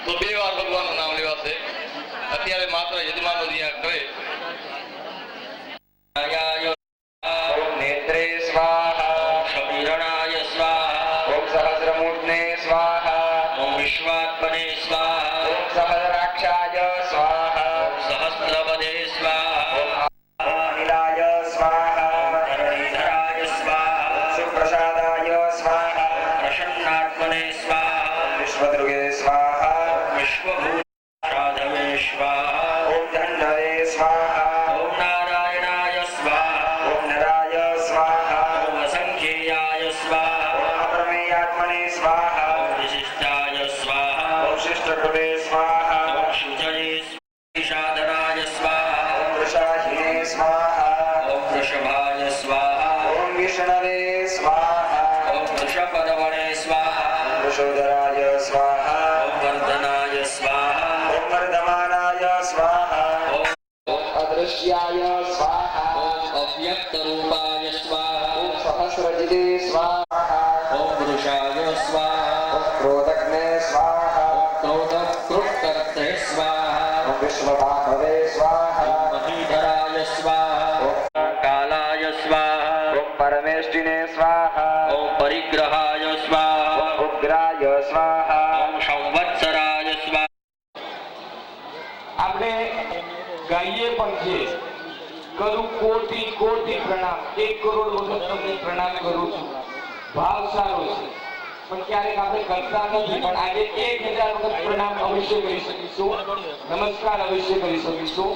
તો 2 વાર ભગવાનનું નામ લેવાશે. અત્યારે માત્ર યજમાનો જ્યાં કરે ઓમ નેત્રે સ્વાહા, શમીરણાય સ્વાહા, ઓમ સહસ્રમૂર્ધને સ્વાહા, ઓમ વિશ્વાત્મને સ્વાહા, ઓમ સહસ્રાક્ષાય સ્વાહા, ઓમ સહસ્રપદે સ્વાહા, ઓમ અનિલાય સ્વાહા, ધરણીધરાય સ્વાહા, સુપ્રસાદાય સ્વાહા, પ્રસન્નાત્મને સ્વાહા, વિશ્વદૃગે સ્વાહા, વિશ્વભૂતારાધવે સ્વાહા, ઓમ ધન્વવે સ્વાહા, ઓમ નારાયણાય સ્વાહા, ઓમ નરાય સ્વાહા, ઓમ અસંખ્યેયાય સ્વાહા, ઓમ અપ્રમેયાત્મને સ્વાહા, ઓમ વિશિષ્ટાય સ્વાહા, ઓમ શિષ્ટકૃતે સ્વાહા, ઓમ શુચये સાધનાય સ્વાહા, ઓમ વૃષાહિને સ્વાહા, ઓમ વૃષભાય સ્વાહા, ઓમ વિષ્ણવે સ્વાહા, ઓમ વૃષપદવણે સ્વાહા, વૃષોદરાય સ્વાહા, ઓમ વર્ધનાય સ્વાહા, ઓમ વર્ધમાનાય સ્વાહા, ઓમ અદૃશ્યાય સ્વાહા, અવ્યક્તરૂપાય સ્વાહા, ઓમ સહસ્રજિતે સ્વાહા, ઓમ વૃષાય સ્વાહા, ઓમ ક્રોધગ્ને સ્વાહા, ક્રોધકૃત્કર્તે સ્વાહા, ઓમ વિશ્વભાવે સ્વાહા, મહીધરાય સ્વાહા, ઓમ કાલાય સ્વાહા, ઓમ પરમેષ્ટિને સ્વાહા, ઓમ પરિગ્રહાય સ્વાહા, ઓમ ઉગ્રાય સ્વાહા. ઓમ સંવત્સરાય સ્વાહા. આપણે ગાઈએ પણ છીએ, કરું કોટી કોટી પ્રણામ, 1 કરોડ વખત તમને પ્રણામ કરું છું. ભાવ સારો છે, પણ ક્યારેક આપણે કરતા નથી. પણ આજે 1000 વખત પ્રણામ અવશ્ય કરી શકીશું, નમસ્કાર અવશ્ય કરી શકીશું.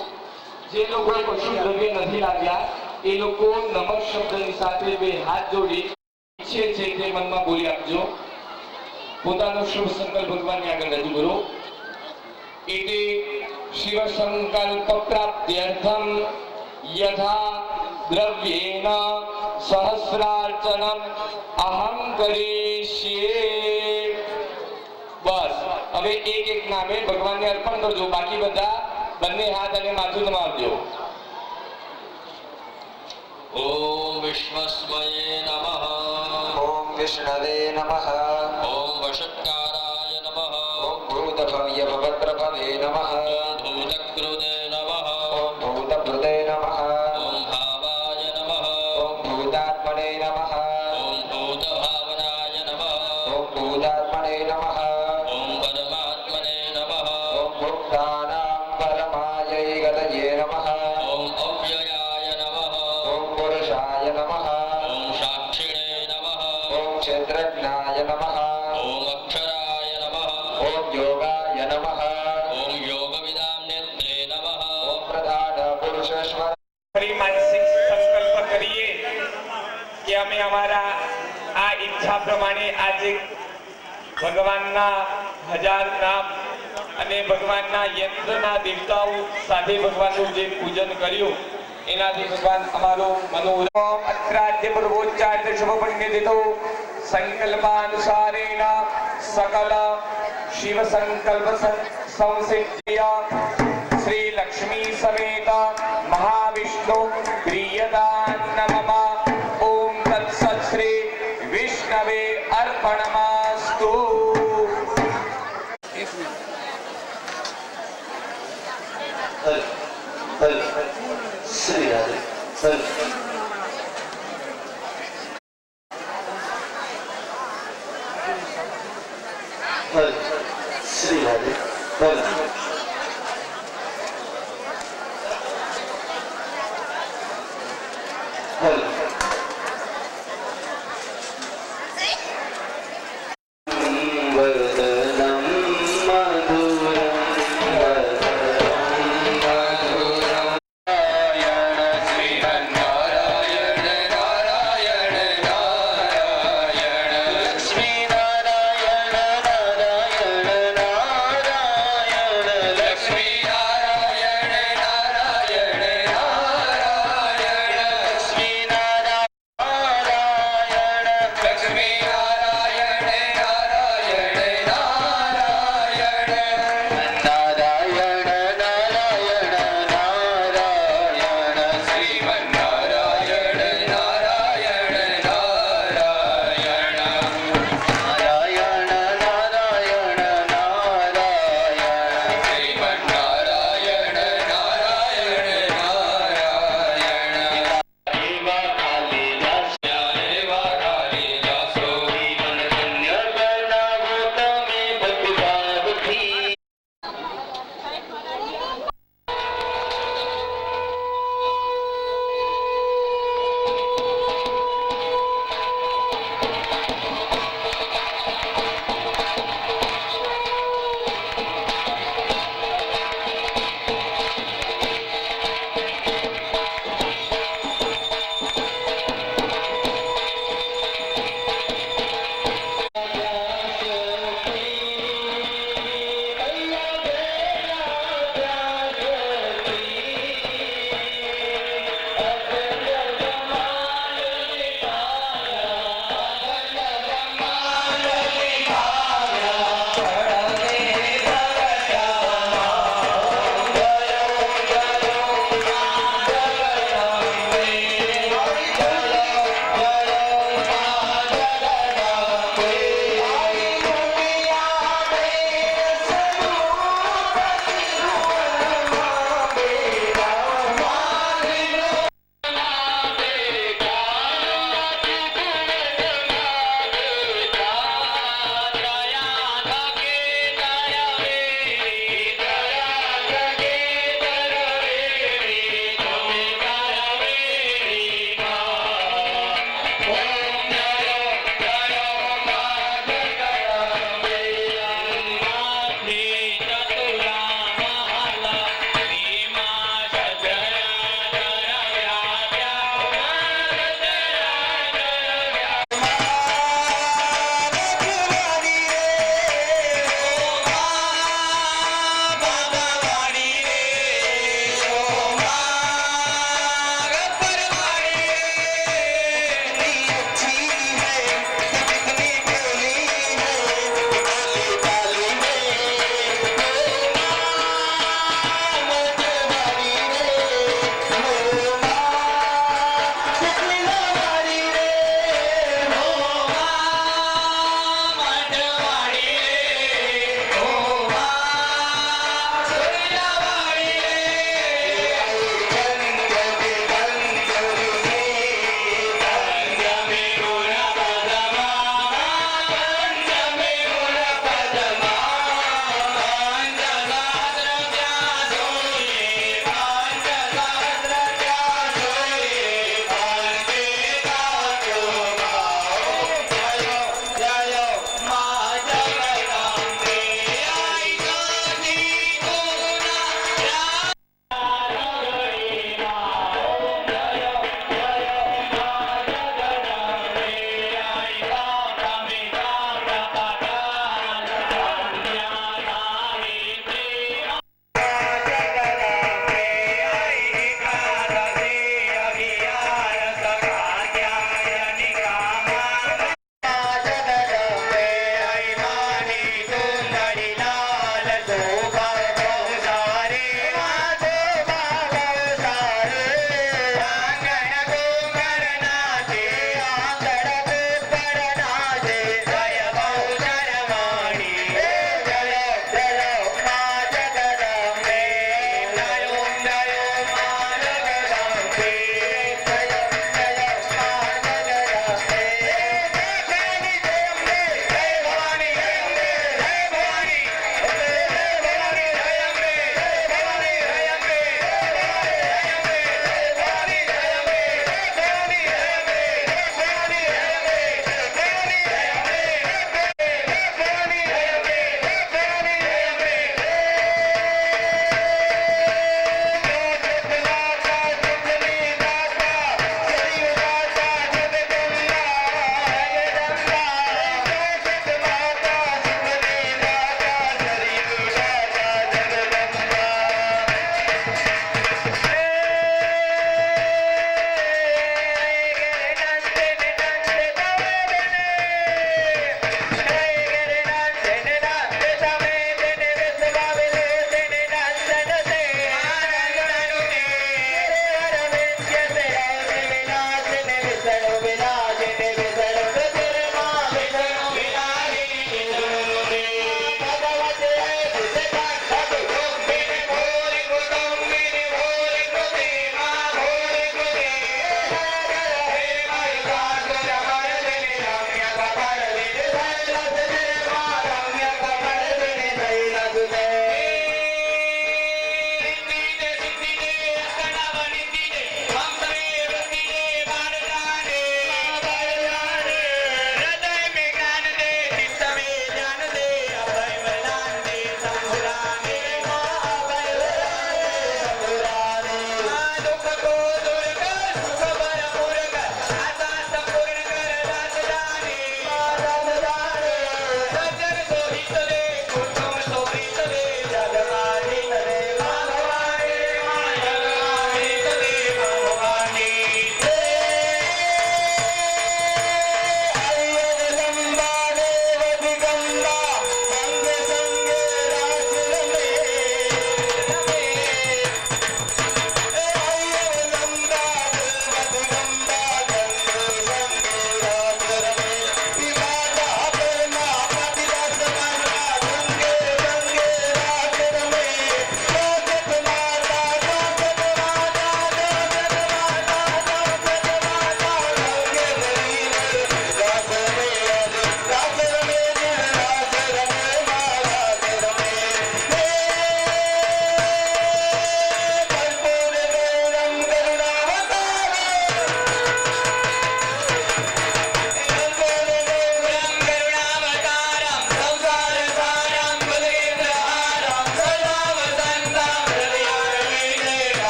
જે લોકો પશુ દ્રવ્ય નથી લાવ્યા એ લોકો નમઃ શબ્દની સાથે 2 હાથ જોડી ઈચ્છે છે તે મનમાં બોલી આપજો. પોતાનો શુભ સંકલ્પ ભગવાનની આગળ રજૂ કરો. इति शिव संकल्प प्राप्त्यर्थम यथा द्रव्येन सहस्रार्चनम अहम करिष्ये. बस હવે એક નામે ભગવાનને અર્પણ કરજો. બાકી બધા બંને હાથ અને માથું નમાવજો. ઓમ વિશ્વસ્મયે નમઃ, ઓમ વિષ્ણવે નમઃ, ઓમ વષટ્કારાય નમઃ, ઓમ ભૂતભવ્ય ભવત્રભવે નમઃ, ભૂતકૃતે નમઃ, ઓમ ભૂતભૃતે નમઃ, ઓમ ભાવાય નમઃ, ઓમ ભૂતાત્મને નમઃ, ઓમ ભૂતભાવનાય નમઃ, ઓમ ભૂતાત્મને નમઃ, ઓમ પરમાત્મને નમઃ, ઓમ ભુક્તાનાં પરમાય ગતયે નમઃ, ઓમ અવ્યયાય નમઃ, ઓમ પુરુષાય નમઃ, ઓમ સાક્ષિણે નમઃ, ઓમ ક્ષેત્રજ્ઞાય નમઃ, ઓમ અક્ષરાય નમઃ, ઓમ યોગાય નમઃ, ઓમ યોગવિદામ નેત્રે નમઃ, ઓમ પ્રધાન પુરુષેશ્વર. ફરી માનસિક સંકલ્પ કરીએ કે અમે અમારા આ ઈચ્છા પ્રમાણે આજે ભગવાનના 1000 નામ અને ભગવાનના યંત્રના દેવતાઓ સાથે ભગવાનનું જે પૂજન કર્યું એનાથી ભગવાન અમારો મનોરમ અત્રાદ્ય પૂર્વોચ્ચાર્ય શુભ પુણ્યતિથો સંકલ્પાનુસારેણ સકલ શિવ સંકલ્પ સંસિદ્ધ્ય શ્રી લક્ષ્મી સમેત મહાવિષ્ણુ પ્રિયદાન મમ. ઓમ તત્સત શ્રી વિષ્ણવે અર્પણમસ્તુ. શ્રી રાધે હર શ્રી રાધે હર વદનમ મધુરમ લક્ષ્મી નારાયણ નારાયણ નારાયણ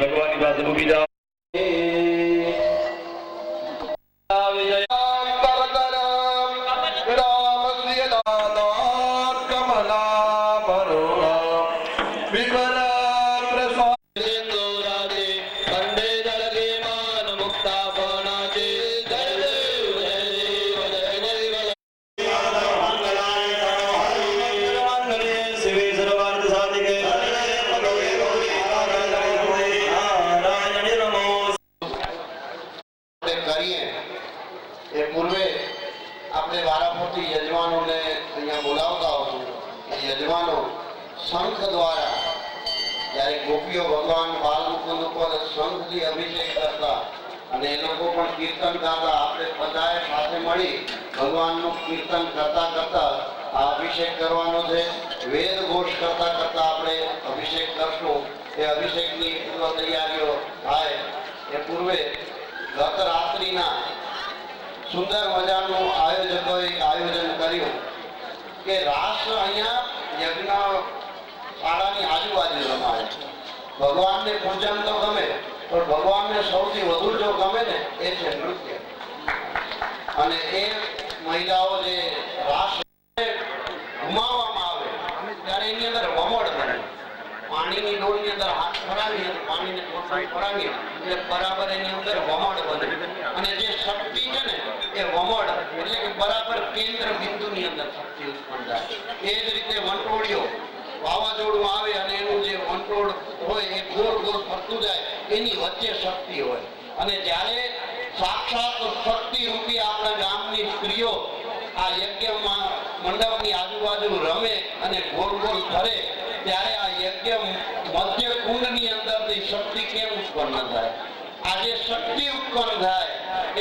ભગવાનની પાસે મૂકી જાઓ. કરીએ એ પૂર્વે આપણે વારાફરતી યજમાનોને અહીંયા બોલાવતા હોતું. યજમાનો શંખ દ્વારા જ્યારે ગોપીઓ ભગવાન બાલ મુકુંદ ઉપર શંખથી અભિષેક કરતા અને એ લોકો પણ કીર્તન કરતા, આપણે બધાએ સાથે મળી ભગવાનનું કીર્તન કરતા કરતા આ અભિષેક કરવાનો છે. વેદ ઘોષ કરતા કરતા આપણે અભિષેક કરશું. એ અભિષેકની પૂર્વ તૈયારીઓ થાય એ પૂર્વે ગત રાત્રિના સુંદર મજાનું આયોજકોએ આયોજન કર્યું કે રાસ અહીંયા યજ્ઞ શાળાની આજુબાજુ રમાય. ભગવાનને પૂજન તો ગમે, પણ ભગવાનને સૌથી વધુ જો ગમે ને એ છે નૃત્ય. અને એ મહિલાઓ જે રાસ ઘુમાવવામાં આવે ત્યારે એની અંદર વમળ બને. પાણીની ડોલની અંદર હાથ ફરાવી અને પાણીને કોથળી ફરાવી એટલે બરાબર એની અંદર વમળ બને. અને જે શક્તિ છે ને એ વમળ એટલે કે બરાબર કેન્દ્ર બિંદુની અંદર શક્તિ ઉત્પન્ન થાય. એ જ રીતે વંટોળિયો વાવાઝોડું આવે અને એનું જે વંટોળ હોય એ ગોળ ગોળ ફરતું જાય, એની વચ્ચે શક્તિ હોય. અને જ્યારે સાક્ષાત શક્તિ રૂપી આપણા ગામની સ્ત્રીઓ આ યજ્ઞમાં મંડપની આજુબાજુ રમે અને ગોળ ગોળ ફરે ત્યારે આ યજ્ઞ મધ્ય કુંડની અંદરથી શક્તિ કેમ ઉત્પન્ન થાય? આ જે શક્તિ ઉત્પન્ન થાય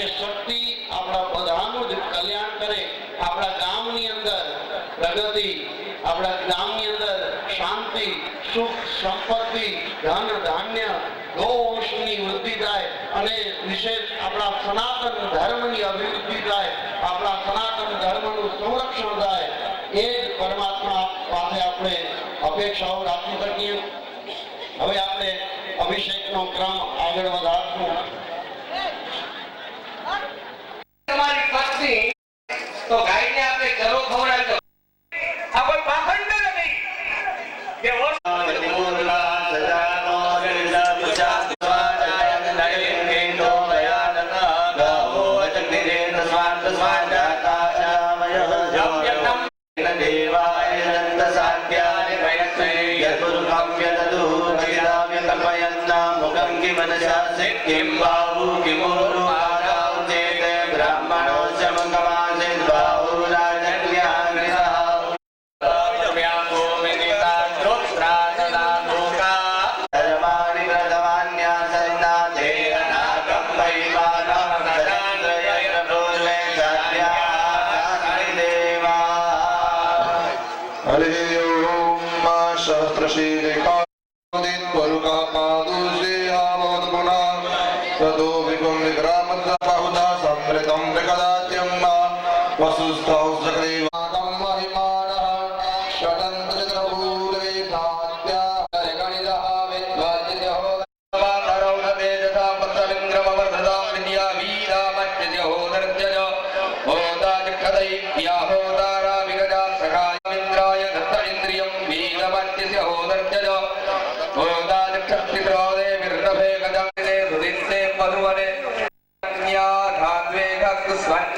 એ શક્તિ આપણા બધાનું જ કલ્યાણ કરે. આપણા ગામની અંદર પ્રગતિ, આપણા ગામની અંદર શાંતિ, સુખ, સંપત્તિ, ધન, ધાન્ય, ગૌવંશની વૃદ્ધિ થાય અને વિશેષ આપણા સનાતન ધર્મની અભિવૃદ્ધિ થાય, આપણા સનાતન ધર્મનું સંરક્ષણ થાય. એ જ પરમાત્મા પાસે આપણે અપેક્ષાઓ રાખી શકીએ. હવે આપણે અભિષેકનો ક્રમ આગળ વધારશું. તમારી પત્ની તો ગાયને આપણે ચરો ખવડાવજો. આ કોઈ પાખંડ નથી કે સ્વાદ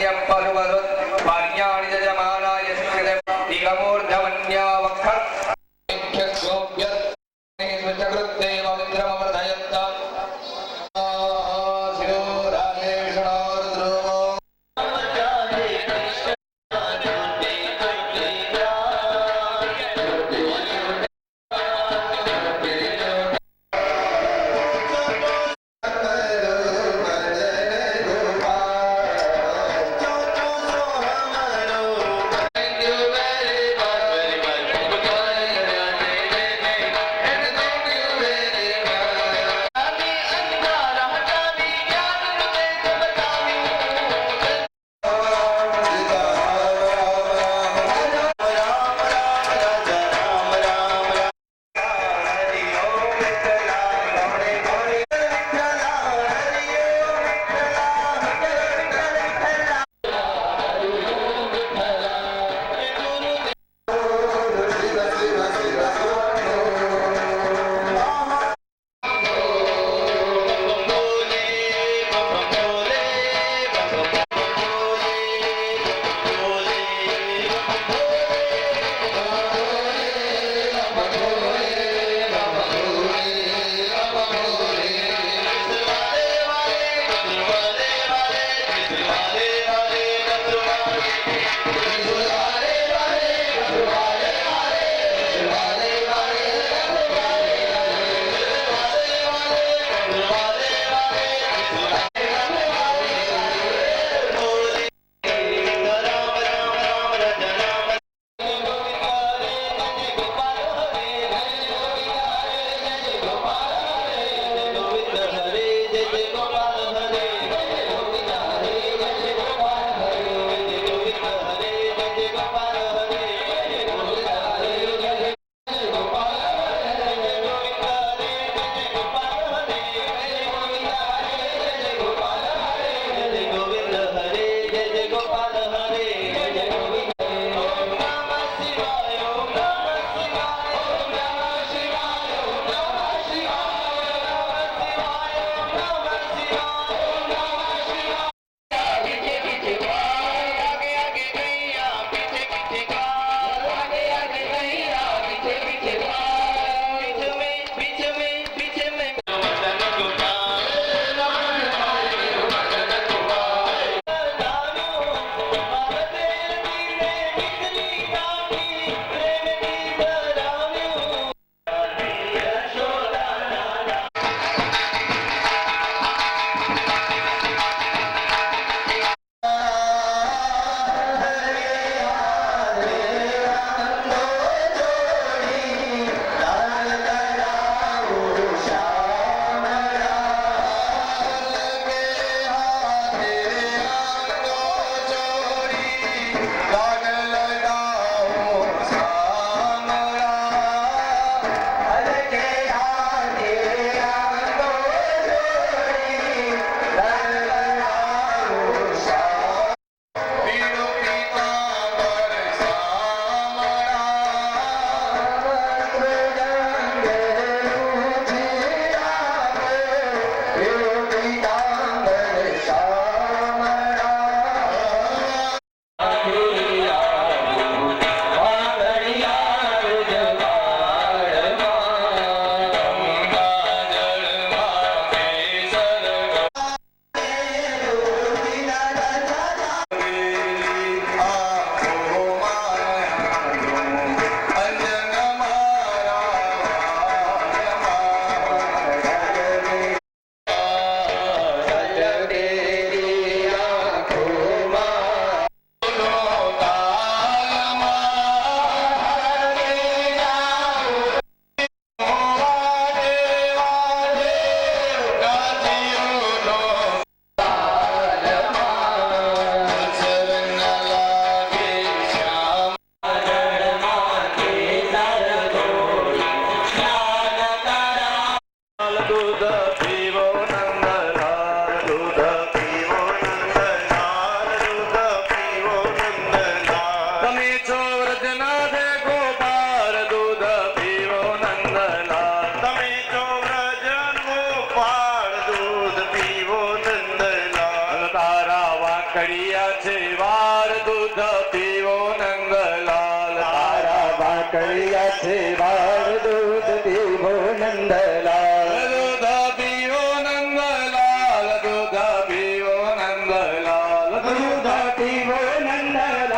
ભાકડિયા છે વાર દૂધ પીવો નંદલાલ તારા ભાકડિયા છે વાર દૂધ પીવો નંદલાલ દૂધ પીવો નંદલાલ દૂધ પીવો નંદલાલ દૂધ પીવો નંદલાલ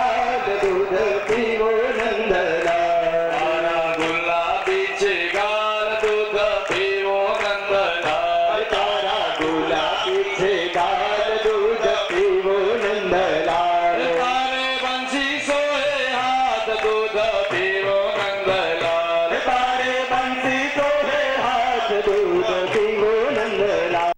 દૂધ પીવો નંદલાલ તારા ગુલાબી છે ગાલ દૂધ પીવો નંદલાલ તારા ગુલાબી છે ગાલ દૂધ પીવો નંદલાલ તારે બંસી સોહે હાથ દૂધ પીવો નંદલાલ તારે બંસી સોહે હાથ દૂધ પીવો નંદલાલ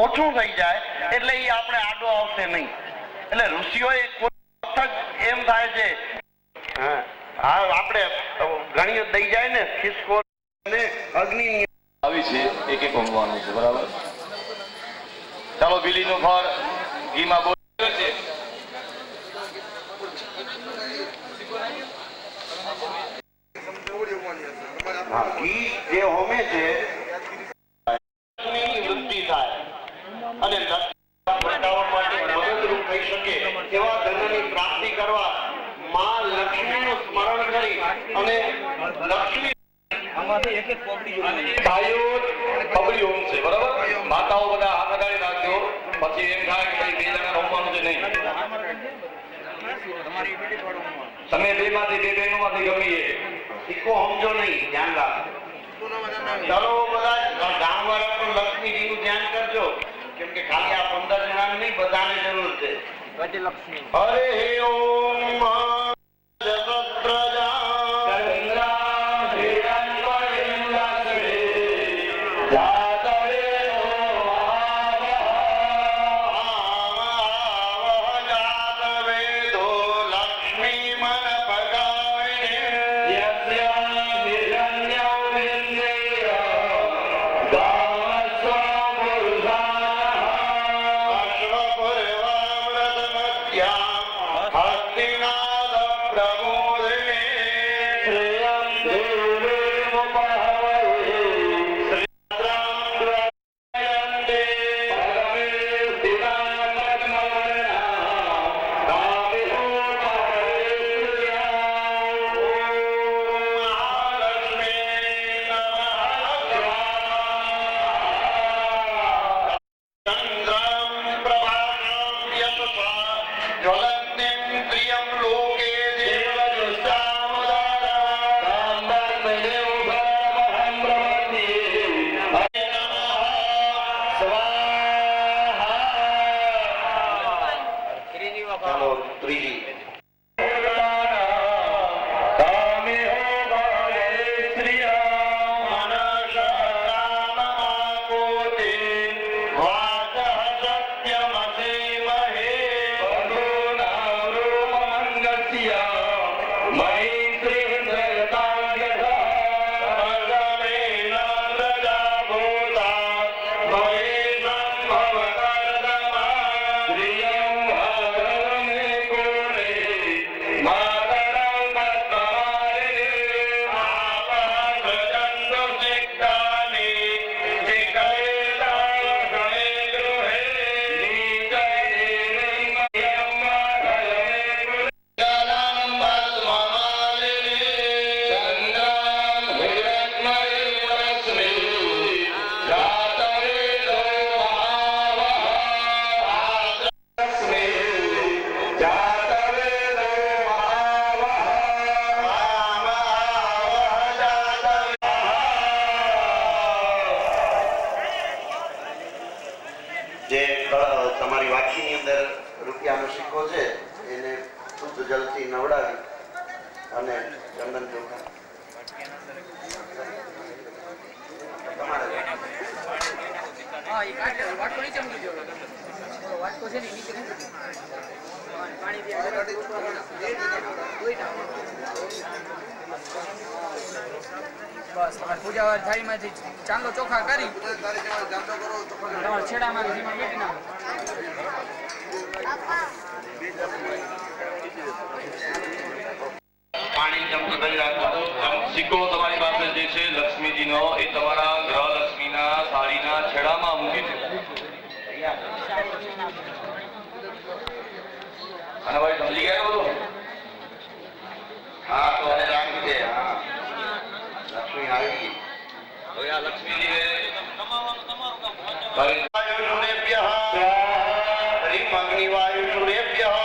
ઓછું થઈ જાય એટલે એ આપણે આડો આવશે નહીં. એટલે ઋષિઓએ કોઈ વખત એમ થાય છે હા આપણે ઘણી દઈ જાય ને ખિસકો ને અગ્નિ આવી છે એક એક ઊંઘવાનું છે બરાબર. ચાલો બીલીનું ફળ ઘીમાં બોલ્યો છે. ઘી જે હોમે છે લક્ષ્મીની વૃદ્ધિ થાય અને બધાઓ માટે મદદરૂપ થઈ શકે એવા ધનની પ્રાપ્તિ કરવા માં લક્ષ્મીનું સ્મરણ કરી અને લક્ષ્મી ભાઈઓ ખબરી ઊંઘ છે બરાબર. માતાઓ બધા હાથ અગાડી રાખજો. પછી એમ થાય કે ભાઈ બે જણા રમવાનું છે નહીં. તમે બે માંથી બે બહેનો માંથી ગમી એ શીખો સમજો નહીં ધ્યાન રાખો. ચાલો બધા ગામવાળા પણ લક્ષ્મીજીનું ધ્યાન કરજો કેમ કે ખાલી આ 15 જણાને નહીં બધાને જરૂર છે. હરે ઓમ જગત્પ્રજા તમારી વાટકીની અંદર રૂપિયાનો સિક્કો છે એને શુદ્ધ જલથી નવડાવી અને ચંદન ચોખા તમારે બસ પૂજા થાળીમાંથી ચાંદલો ચોખા કરી તમારા છેડામાં બેટી નાખો. પાણી ચમચો કરી રાખો. સિક્કો તમારી પાસે જે છે લક્ષ્મીજીનો એ તમારા ગ્રહ લક્ષ્મીના સાડીના છેડામાં મૂકી દો. અને ભાઈ સમજી ગયા બધું? હા તો હવે રાખી દે. હા લક્ષ્મી આવી ગઈ. હવે આ લક્ષ્મીજીને વાયુષુરેભ્યઃ હરિમ અગ્નિવાયુષુરેભ્યઃ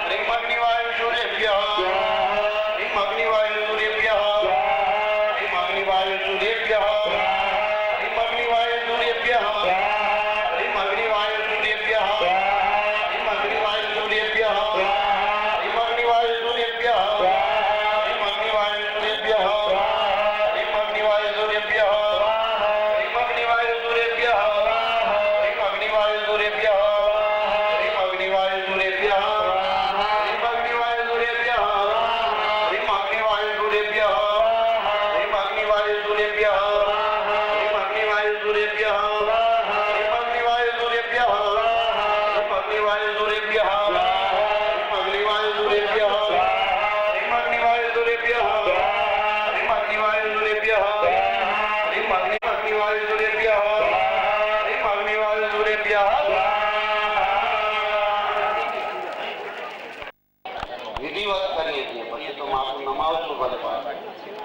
હરિમ અગ્નિવાયુષુરેભ્યઃ હરિમ અગ્નિવાયુષુરેભ્યઃ હરિમ અગ્નિવાયુષુરેભ્યઃ હરિમ અગ્નિવાયુષુરેભ્યઃ હરિમ અગ્નિવાયુષુરેભ્યઃ હરિમ અગ્નિવાયુષુરેભ્યઃ હરિમ અગ્નિવાયુષુરેભ્યઃ હરિમ અગ્નિવાયુષુરેભ્યઃ હરિમ અગ્નિવાયુષુરેભ્યઃ હરિમ અગ્નિવાયુષુરેભ્યઃ વિધિવત કરીએ છીએ, પછી તો માથું નમાવશું ભલે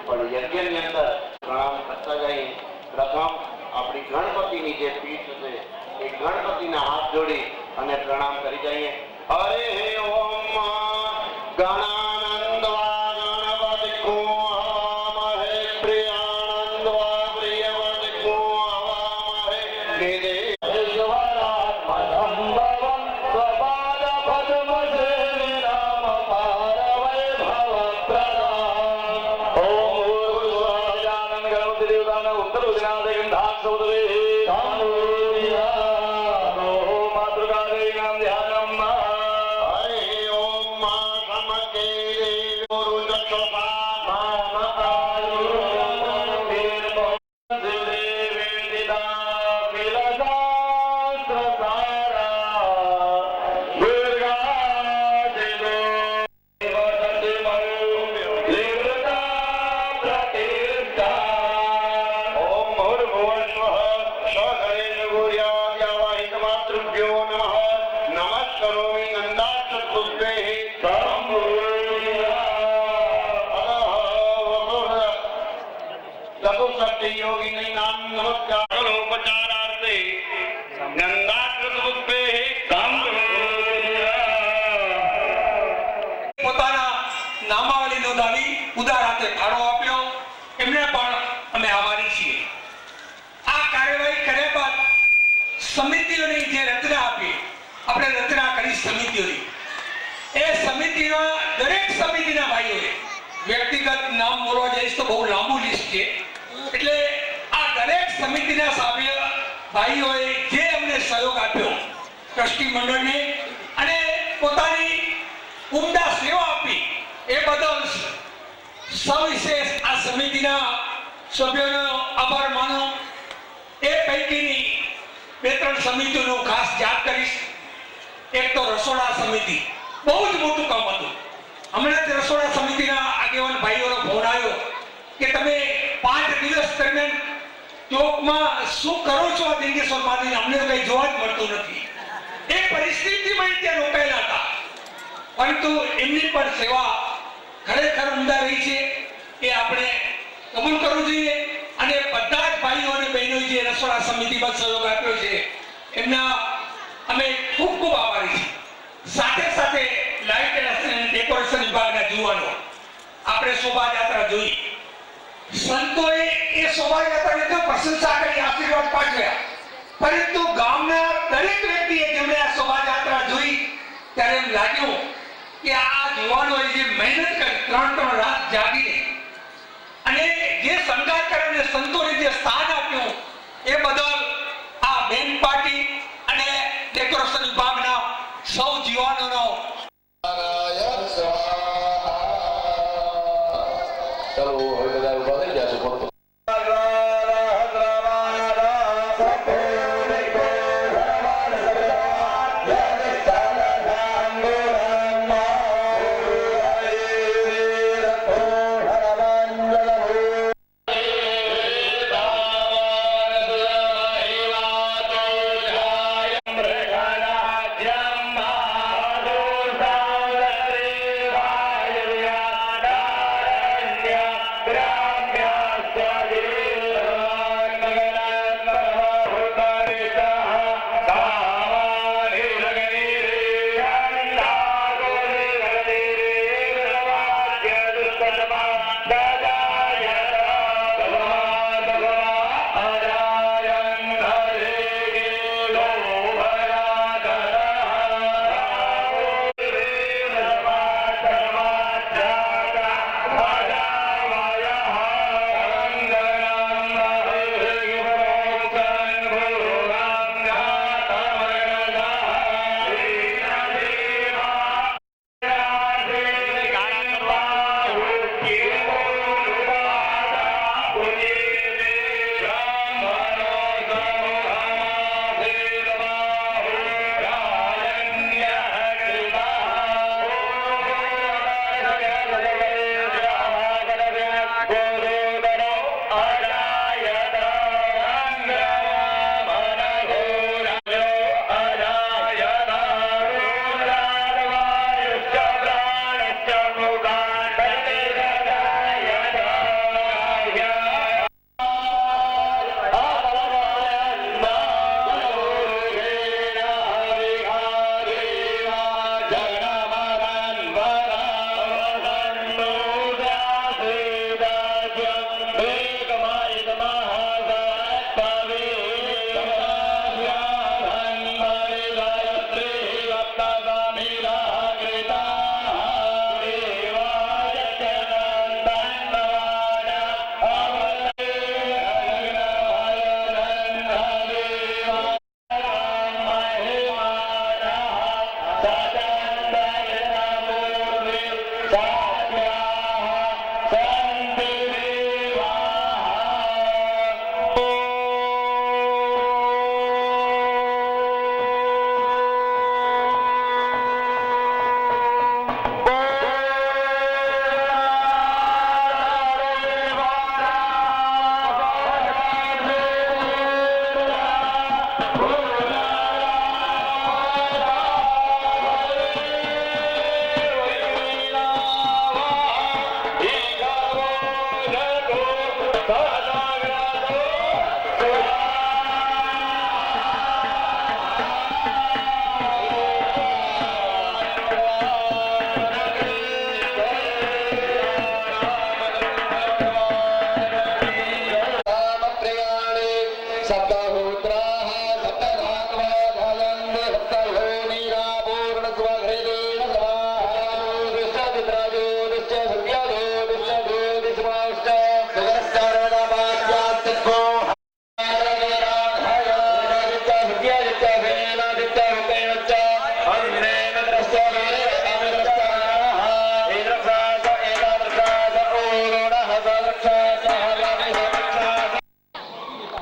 પણ યજ્ઞની અંદર પ્રણામ કરતા જઈએ. પ્રથમ આપણી ગણપતિની જે પીઠ છે એ ગણપતિના હાથ જોડી અને પ્રણામ કરી જઈએ. હરે હે ઓમ ગણાનંદવા ગણપતિકો હવામહે પ્રિયાનંદવા પ્રિયવતિકો હવામહે નિદે योगिनी नाम नमस्कार उपचारार्थे नंदाकृत पुष्पे પોતાના નામાવલી નોંધાવી ઉદાર હાથે ફાળો આપ્યો, એમને પણ અમે આભારી છીએ. આ કાર્યવાહી કર્યા બાદ સમિતિઓની જે રચના આપી, આપણે રચના કરી સમિતિઓની, એ સમિતિના દરેક સમિતિના ભાઈઓએ વ્યક્તિગત નામ બોલવા જઈશ તો બહુ લાંબુ લિસ્ટ છે, એટલે આ દરેક સમિતિના સભ્ય ભાઈઓએ જે અમને સહયોગ આપ્યો, ટ્રસ્ટી મંડળને અને પોતાની ઉમદા સેવા આપી, એ બદલ સવિશેષ આ સમિતિના સભ્યોનો આભાર માનો. એ પૈકીની 2-3 સમિતિઓનું ખાસ યાદ કરીશ. એક તો રસોડા સમિતિ, બહુ જ મોટું કામ હતું. હમણાં જ રસોડા સમિતિના આગેવાન ભાઈઓનો ફોન આવ્યો કે તમે 5 દિવસ દરમિયાન ચોકમાં શું કરો છો આ દિંગેશ્વર માંથી, અમને કઈ જોવા જ મળતું નથી. એ પરિસ્થિતિમાં ત્યાં રોકાયેલા હતા, પરંતુ એમની પણ સેવા ખરેખર ઉમદા રહી છે, એ આપણે કબૂલ કરવું જોઈએ. અને બધા જ ભાઈઓ અને બહેનો જે રસોડા સમિતિમાં સહયોગ આપ્યો છે એમના અમે ખૂબ ખૂબ આભારી છીએ. સાથે સાથે લાઇટ અને ડેકોરેશન વિભાગના જુવાનો, આપણે શોભાયાત્રા જોઈ, સંતોએ એ શોભાયાત્રાની તો પ્રશંસા કરી, આશીર્વાદ પાઠવ્યા, પરંતુ ગામના દરેક વ્યક્તિએ જેમણે આ શોભાયાત્રા જોઈ ત્યારે એમ લાગ્યું કે આ યુવાનોએ જે મહેનત કરી, 3 રાત જાગીને, અને જે શણગાર કરીને સંતોને જે સ્થાન આપ્યું, એ બદલ આ બેન પાર્ટી અને ડેકોરેશન વિભાગના સૌ જીવાનોનો ચલો હવે બધા ઉભા થઈ ગયા છે.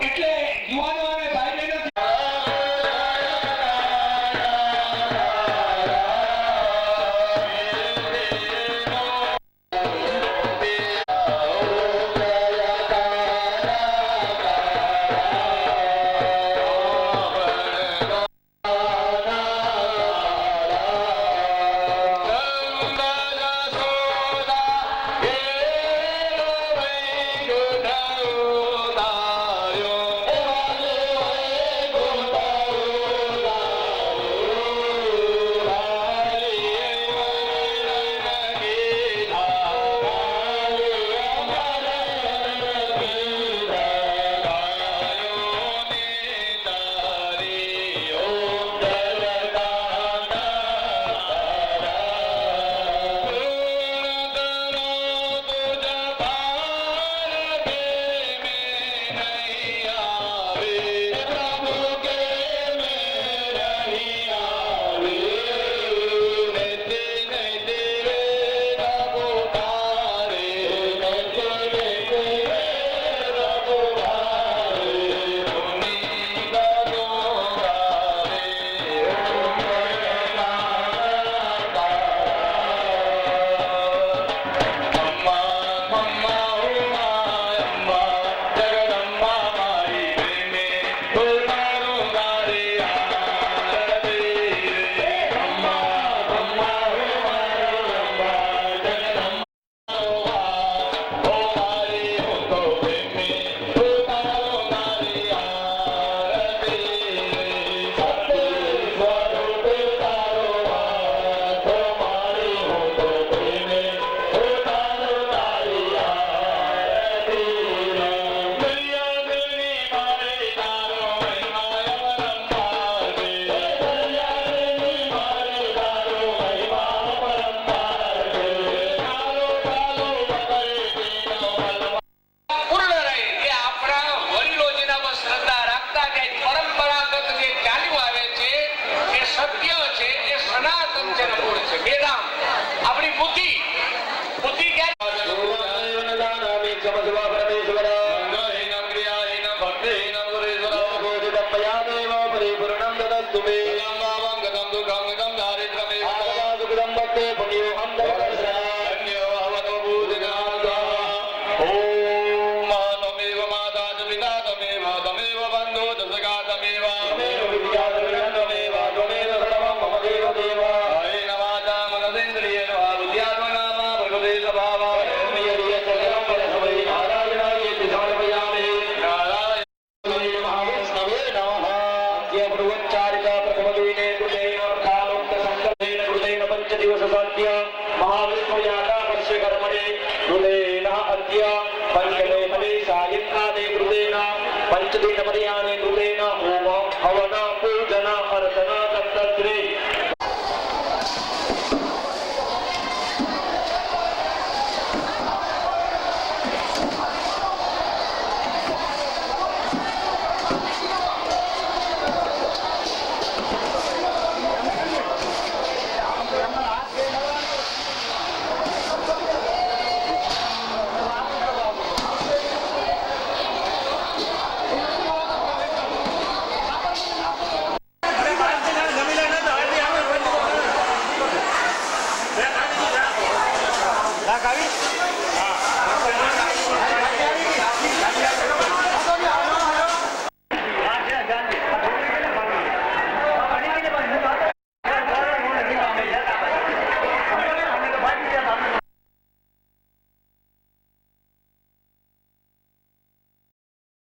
એટલે યુવાનો અને ભાઈ બહેનો पंचदिन मर्यादे